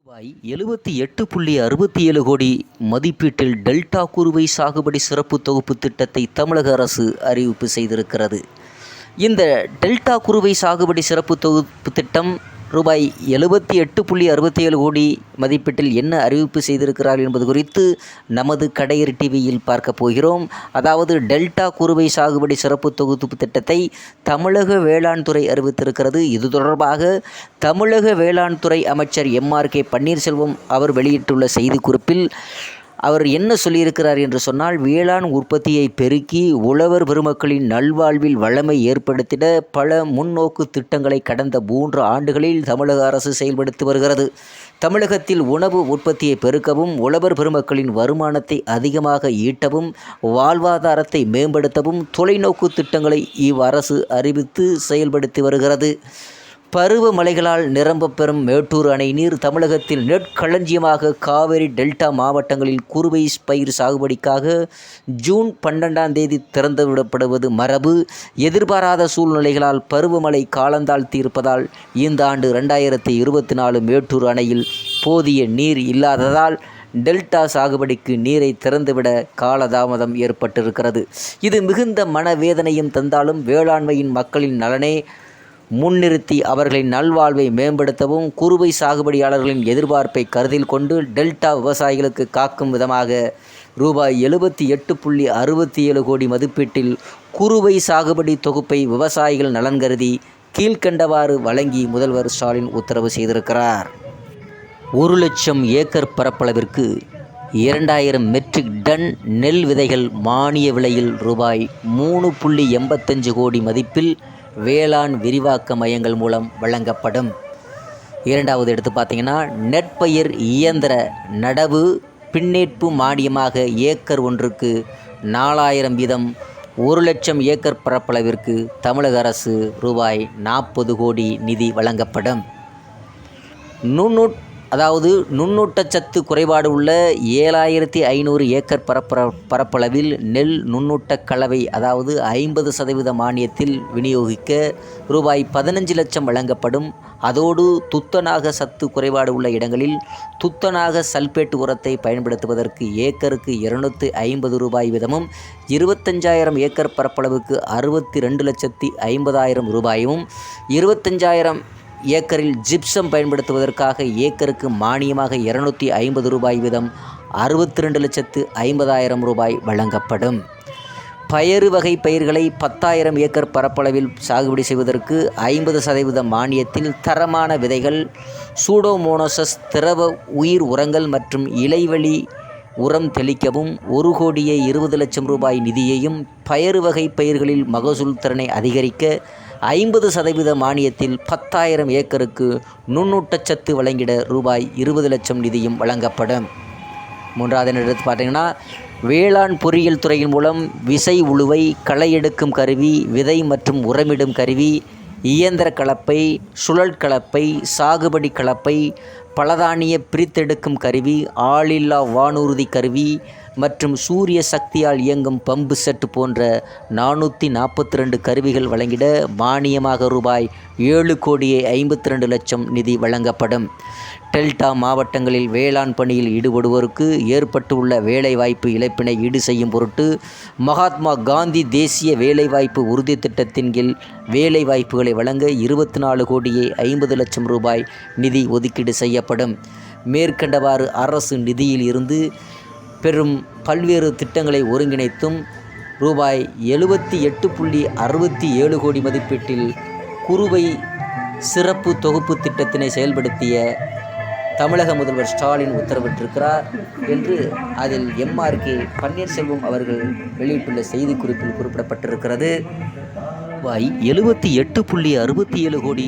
ரூபாய் 78.67 கோடி மதிப்பீட்டில் டெல்டா குறுவை சாகுபடி சிறப்பு தொகுப்பு திட்டத்தை தமிழக அரசு அறிவிப்பு செய்திருக்கிறது. இந்த டெல்டா குறுவை சாகுபடி சிறப்பு தொகுப்பு திட்டம் ரூபாய் 78.67 கோடி மதிப்பீட்டில் என்ன அறிவிப்பு செய்திருக்கிறார் என்பது குறித்து நமது கடையர் டிவியில் பார்க்க போகிறோம். அதாவது டெல்டா குறுவை சாகுபடி சிறப்பு தொகுப்பு திட்டத்தை தமிழக வேளாண் துறை அறிவித்திருக்கிறது. இது தொடர்பாக தமிழக வேளாண் துறை அமைச்சர் MRK பன்னீர்செல்வம் அவர் வெளியிட்டுள்ள செய்திக்குறிப்பில் அவர் என்ன சொல்லியிருக்கிறார் என்று சொன்னால், வேளாண் உற்பத்தியை பெருக்கி உழவர் பெருமக்களின் நல்வாழ்வில் வளமை ஏற்படுத்திட பல முன்னோக்கு திட்டங்களை கடந்த 3 ஆண்டுகளில் தமிழக அரசு செயல்படுத்தி வருகிறது. தமிழகத்தில் உணவு உற்பத்தியை பெருக்கவும், உழவர் பெருமக்களின் வருமானத்தை அதிகமாக ஈட்டவும், வாழ்வாதாரத்தை மேம்படுத்தவும் தொலைநோக்கு திட்டங்களை இவ்வரசு அறிவித்து செயல்படுத்தி வருகிறது. பருவமழைகளால் நிரம்ப பெறும் மேட்டூர் அணை நீர் தமிழகத்தில் நெற்களஞ்சியமாக காவிரி டெல்டா மாவட்டங்களில் குறுவை பயிர் சாகுபடிக்காக ஜூன் 12ஆம் தேதி திறந்துவிடப்படுவது மரபு. எதிர்பாராத சூழ்நிலைகளால் பருவமழை காலந்தாழ்த்தி இருப்பதால் இந்த ஆண்டு 2024 மேட்டூர் அணையில் போதிய நீர் இல்லாததால் டெல்டா சாகுபடிக்கு நீரை திறந்துவிட காலதாமதம் ஏற்பட்டிருக்கிறது. இது மிகுந்த மனவேதனையும் தந்தாலும் வேளாண்மையின் மக்களின் நலனே முன்னிறுத்தி அவர்களின் நல்வாழ்வை மேம்படுத்தவும், குறுவை சாகுபடியாளர்களின் எதிர்பார்ப்பை கருத்தில் கொண்டு டெல்டா விவசாயிகளுக்கு காக்கும் விதமாக ரூபாய் 78.67 கோடி மதிப்பீட்டில் குறுவை சாகுபடி தொகுப்பை விவசாயிகள் நலன் கருதி கீழ்க்கண்டவாறு வழங்கி முதல்வர் ஸ்டாலின் உத்தரவு செய்திருக்கிறார். 1,00,000 ஏக்கர் பரப்பளவிற்கு 2,000 மெட்ரிக் டன் நெல் விதைகள் மானிய விலையில் ரூபாய் 3.85 கோடி மதிப்பில் வேளாண் விரிவாக்க மையங்கள் மூலம் வழங்கப்படும். இரண்டாவது எடுத்து பார்த்தீங்கன்னா, நெற்பயிர் இயந்திர நடவு பின்னேற்பு மானியமாக ஏக்கர் ஒன்றுக்கு 4,000 வீதம் 1,00,000 ஏக்கர் பரப்பளவிற்கு தமிழக அரசு ரூபாய் 40 கோடி நிதி வழங்கப்படும். நுண்ணூட்டச்சத்து குறைபாடு உள்ள 7,500 ஏக்கர் பரப்பளவில் நெல் நுண்ணூட்ட கலவை 50% மானியத்தில் விநியோகிக்க ரூபாய் 15 லட்சம் வழங்கப்படும். அதோடு துத்தநாக சத்து குறைபாடு உள்ள இடங்களில் துத்தநாக சல்பேட் உரத்தை பயன்படுத்துவதற்கு ஏக்கருக்கு 250 ரூபாய் வீதமும், 25,000 ஏக்கர் பரப்பளவுக்கு 62,50,000 ரூபாயும், 25,000 ஏக்கரில் ஜிப்சம் பயன்படுத்துவதற்காக ஏக்கருக்கு மானியமாக 250 ரூபாய் வீதம் 62,50,000 ரூபாய் வழங்கப்படும். பயறு வகை பயிர்களை 10,000 ஏக்கர் பரப்பளவில் சாகுபடி செய்வதற்கு 50% மானியத்தில் தரமான விதைகள், சூடோமோனாசஸ் திரவ உயிர் உரங்கள் மற்றும் இலைவெளி உரம் தெளிக்கவும் 1,20,00,000 ரூபாய் நிதியையும், பயறு வகை பயிர்களில் மகசூல் திறனை அதிகரிக்க 50% மானியத்தில் 10,000 ஏக்கருக்கு நுண்ணூட்டச்சத்து வழங்கிட ரூபாய் 20 லட்சம் நிதியும் வழங்கப்படும். மூன்றாவது எடுத்து பார்த்தீங்கன்னா, வேளாண் பொறியியல் துறையின் மூலம் விசை உழுவை, களை எடுக்கும் கருவி, விதை மற்றும் உரமிடும் கருவி, இயந்திர கலப்பை, சுழல் கலப்பை, சாகுபடி கலப்பை, பலதானிய பிரித்தெடுக்கும் கருவி, ஆளில்லா வானூர்தி கருவி மற்றும் சூரிய சக்தியால் இயங்கும் பம்பு செட் போன்ற 442 கருவிகள் வழங்கிட மானியமாக ரூபாய் 7,52,00,000 நிதி வழங்கப்படும். டெல்டா மாவட்டங்களில் வேளாண் பணியில் ஈடுபடுவோருக்கு ஏற்பட்டுள்ள வேலைவாய்ப்பு இழப்பினை ஈடு செய்யும் பொருட்டு மகாத்மா காந்தி தேசிய வேலைவாய்ப்பு உறுதி திட்டத்தின் கீழ் வேலைவாய்ப்புகளை வழங்க 24,50,00,000 ரூபாய் நிதி ஒதுக்கீடு செய்யப்படும். மேற்கண்டவாறு அரசு நிதியில் இருந்து பெறும் பல்வேறு திட்டங்களை ஒருங்கிணைத்தும் ரூபாய் 78.67 கோடி மதிப்பீட்டில் குறுவை சிறப்பு தொகுப்பு திட்டத்தினை செயல்படுத்திய தமிழக முதல்வர் ஸ்டாலின் உத்தரவிட்டிருக்கிறார் என்று அதில் MRK பன்னீர்செல்வம் அவர்கள் வெளியிட்டுள்ள செய்திக்குறிப்பில் குறிப்பிடப்பட்டிருக்கிறது. ரூபாய் 78.67 கோடி